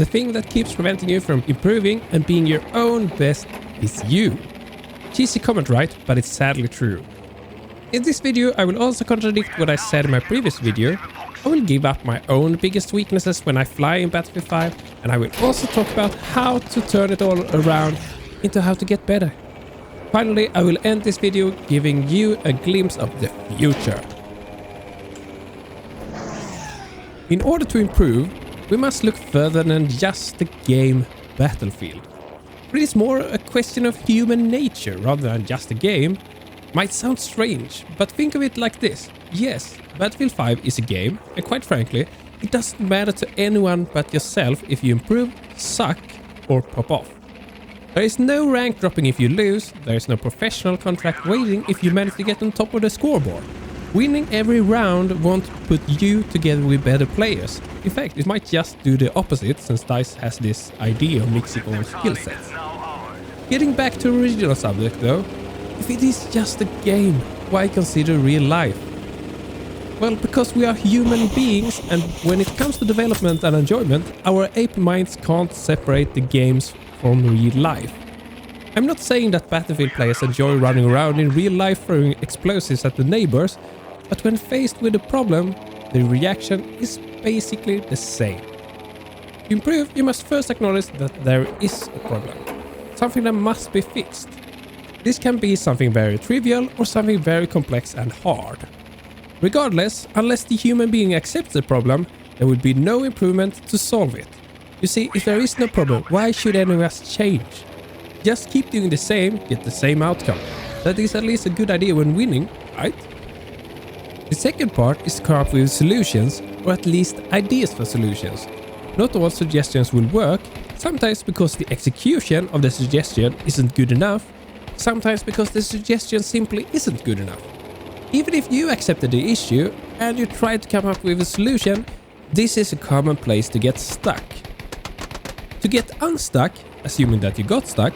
The thing that keeps preventing you from improving and being your own best is you. Cheesy comment, right? But it's sadly true. In this video, I will also contradict what I said in my previous video. I will give up my own biggest weaknesses when I fly in Battlefield 5, and I will also talk about how to turn it all around into how to get better. Finally, I will end this video giving you a glimpse of the future. In order to improve, we must look further than just the game Battlefield. It is more a question of human nature rather than just a game. Might sound strange, but think of it like this. Yes, Battlefield 5 is a game, and quite frankly, it doesn't matter to anyone but yourself if you improve, suck, or pop off. There is no rank dropping if you lose, there is no professional contract waiting if you manage to get on top of the scoreboard. Winning every round won't put you together with better players. In fact, it might just do the opposite, since DICE has this idea of mixing all skill sets. Getting back to the original subject though, if it is just a game, why consider real life? Well, because we are human beings, and when it comes to development and enjoyment, our ape minds can't separate the games from real life. I'm not saying that Battlefield players enjoy running around in real life throwing explosives at the neighbors, but when faced with a problem, the reaction is basically the same. To improve, you must first acknowledge that there is a problem, something that must be fixed. This can be something very trivial or something very complex and hard. Regardless, unless the human being accepts the problem, there will be no improvement to solve it. You see, if there is no problem, why should any of us change? Just keep doing the same, get the same outcome. That is at least a good idea when winning, right? The second part is to come up with solutions, or at least ideas for solutions. Not all suggestions will work, sometimes because the execution of the suggestion isn't good enough, sometimes because the suggestion simply isn't good enough. Even if you accepted the issue and you tried to come up with a solution, this is a common place to get stuck. To get unstuck, assuming that you got stuck,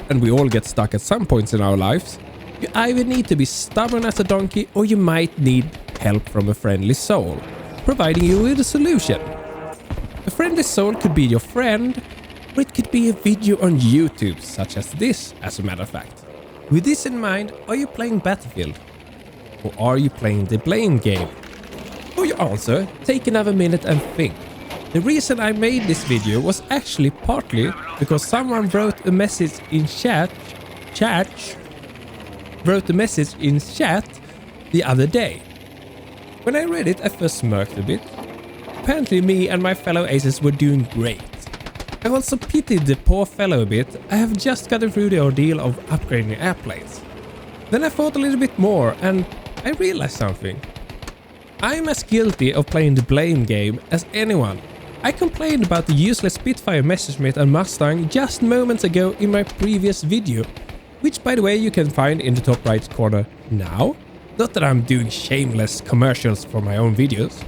and we all get stuck at some points in our lives, you either need to be stubborn as a donkey or you might need help from a friendly soul, providing you with a solution. A friendly soul could be your friend, or it could be a video on YouTube, such as this, as a matter of fact. With this in mind, are you playing Battlefield? Or are you playing the blame game? For your answer, take another minute and think. The reason I made this video was actually partly because someone wrote a message in chat the other day. When I read it, I first smirked a bit. Apparently me and my fellow aces were doing great. I also pitied the poor fellow a bit. I have just gotten through the ordeal of upgrading airplanes. Then I thought a little bit more and I realized something. I'm as guilty of playing the blame game as anyone. I complained about the useless Spitfire, Messerschmitt and Mustang just moments ago in my previous video, which by the way you can find in the top right corner now. Not that I'm doing shameless commercials for my own videos.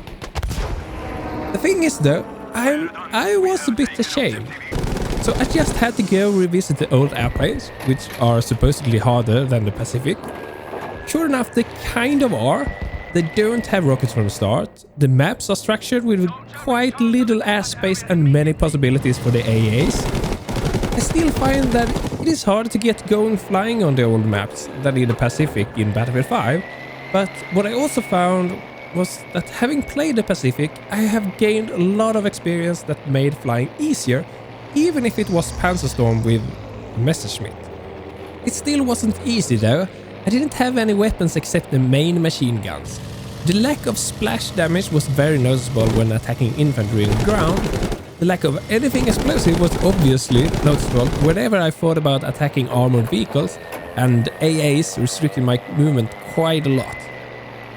The thing is though, I was a bit ashamed. So I just had to go revisit the old airplanes, which are supposedly harder than the Pacific. Sure enough, they kind of are. They don't have rockets from the start. The maps are structured with quite little airspace and many possibilities for the AAs. I still find that it is harder to get going flying on the old maps than in the Pacific in Battlefield 5. But what I also found was that having played the Pacific, I have gained a lot of experience that made flying easier, even if it was Panzerstorm with Messerschmitt. It still wasn't easy though. I didn't have any weapons except the main machine guns. The lack of splash damage was very noticeable when attacking infantry on the ground. The lack of anything explosive was obviously noticeable whenever I thought about attacking armored vehicles, and AAs restricted my movement quite a lot.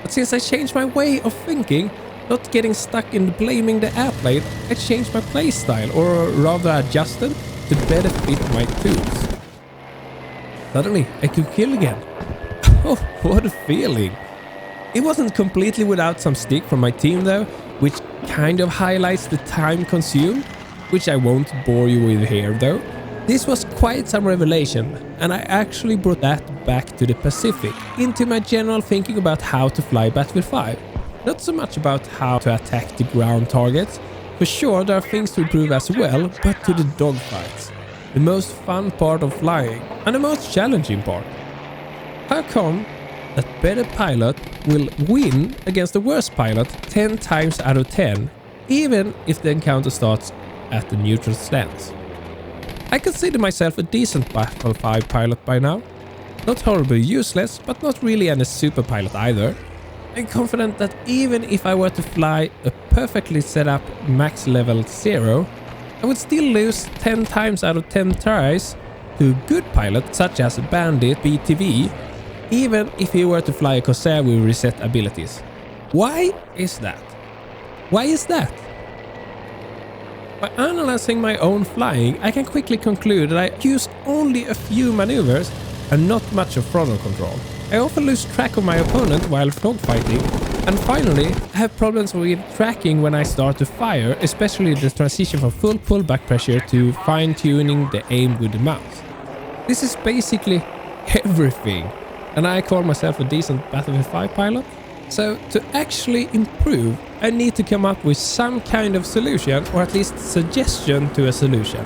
But since I changed my way of thinking, not getting stuck in blaming the airplane, I changed my playstyle, or rather adjusted to better fit my tools. Suddenly, I could kill again. Oh, what a feeling. It wasn't completely without some stick from my team though, which kind of highlights the time consumed, which I won't bore you with here though. This was quite some revelation, and I actually brought that back to the Pacific, into my general thinking about how to fly Battlefield 5. Not so much about how to attack the ground targets, For sure there are things to improve as well, but to the dogfights. The most fun part of flying and the most challenging part. How come that better pilot will win against the worst pilot 10 times out of 10, even if the encounter starts at the neutral stance? I consider myself a decent Battlefield 5 pilot by now. Not horribly useless, but not really any super pilot either. I'm confident that even if I were to fly a perfectly set up max level 0, I would still lose 10 times out of 10 tries to a good pilot such as Bandit BTV, even if he were to fly a Corsair with reset abilities. Why is that? Why is that? By analyzing my own flying, I can quickly conclude that I use only a few maneuvers and not much of throttle control. I often lose track of my opponent while dogfighting, and finally, I have problems with tracking when I start to fire, especially the transition from full pullback pressure to fine-tuning the aim with the mouse. This is basically everything, and I call myself a decent Battlefield 5 pilot. So to actually improve, I need to come up with some kind of solution, or at least suggestion to a solution.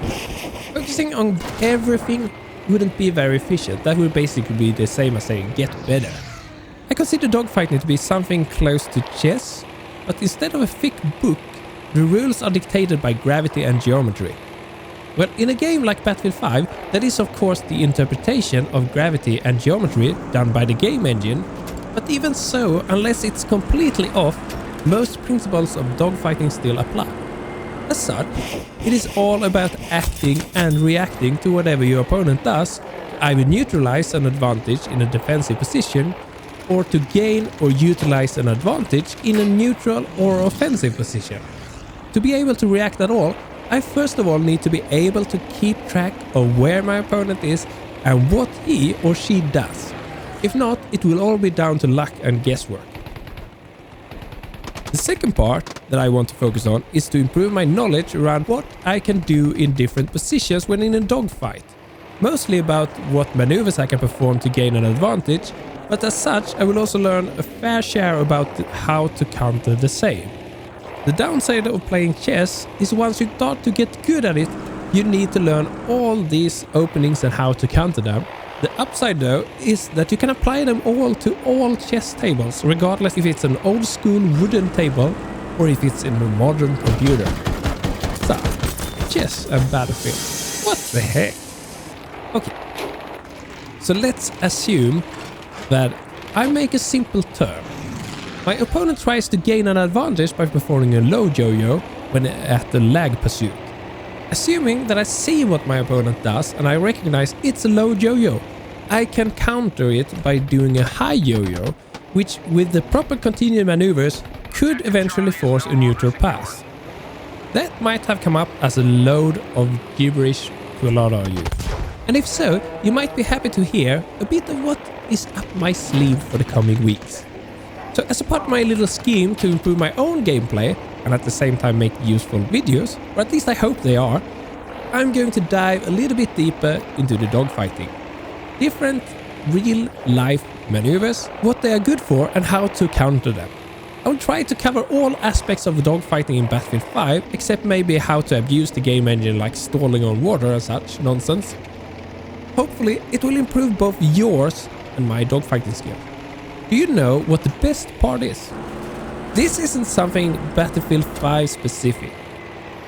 Focusing on everything wouldn't be very efficient. That would basically be the same as saying get better. I consider dogfighting to be something close to chess, but instead of a thick book, the rules are dictated by gravity and geometry. Well, in a game like Battlefield 5, that is of course the interpretation of gravity and geometry done by the game engine, but even so, unless it's completely off, most principles of dogfighting still apply. As such, it is all about acting and reacting to whatever your opponent does to either neutralize an advantage in a defensive position or to gain or utilize an advantage in a neutral or offensive position. To be able to react at all, I first of all need to be able to keep track of where my opponent is and what he or she does. If not, it will all be down to luck and guesswork. The second part that I want to focus on is to improve my knowledge around what I can do in different positions when in a dogfight. Mostly about what maneuvers I can perform to gain an advantage, but as such I will also learn a fair share about how to counter the same. The downside of playing chess is once you start to get good at it, you need to learn all these openings and how to counter them. The upside though is that you can apply them all to all chess tables, regardless if it's an old school wooden table or if it's in a modern computer. So, chess and Battlefield. What the heck? Okay. So let's assume that I make a simple turn. My opponent tries to gain an advantage by performing a low yo-yo when at the lag pursuit. Assuming that I see what my opponent does and I recognize it's a low yo-yo, I can counter it by doing a high yo-yo, which with the proper continued maneuvers could eventually force a neutral pass. That might have come up as a load of gibberish to a lot of you. And if so, you might be happy to hear a bit of what is up my sleeve for the coming weeks. So as a part of my little scheme to improve my own gameplay and at the same time make useful videos, or at least I hope they are, I'm going to dive a little bit deeper into the dogfighting. Different real-life maneuvers, what they are good for and how to counter them. I will try to cover all aspects of dogfighting in Battlefield 5, except maybe how to abuse the game engine like stalling on water and such nonsense. Hopefully it will improve both yours and my dogfighting skill. Do you know what the best part is? This isn't something Battlefield 5 specific.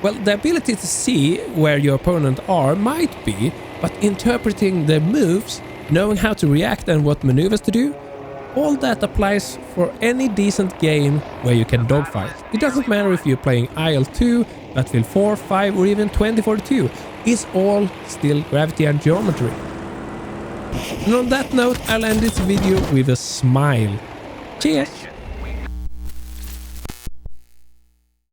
Well, the ability to see where your opponent are might be, but interpreting their moves, knowing how to react and what maneuvers to do, all that applies for any decent game where you can dogfight. It doesn't matter if you're playing IL-2, Battlefield 4, 5 or even 2042, it's all still gravity and geometry. And on that note, I'll end this video with a smile. Cheers!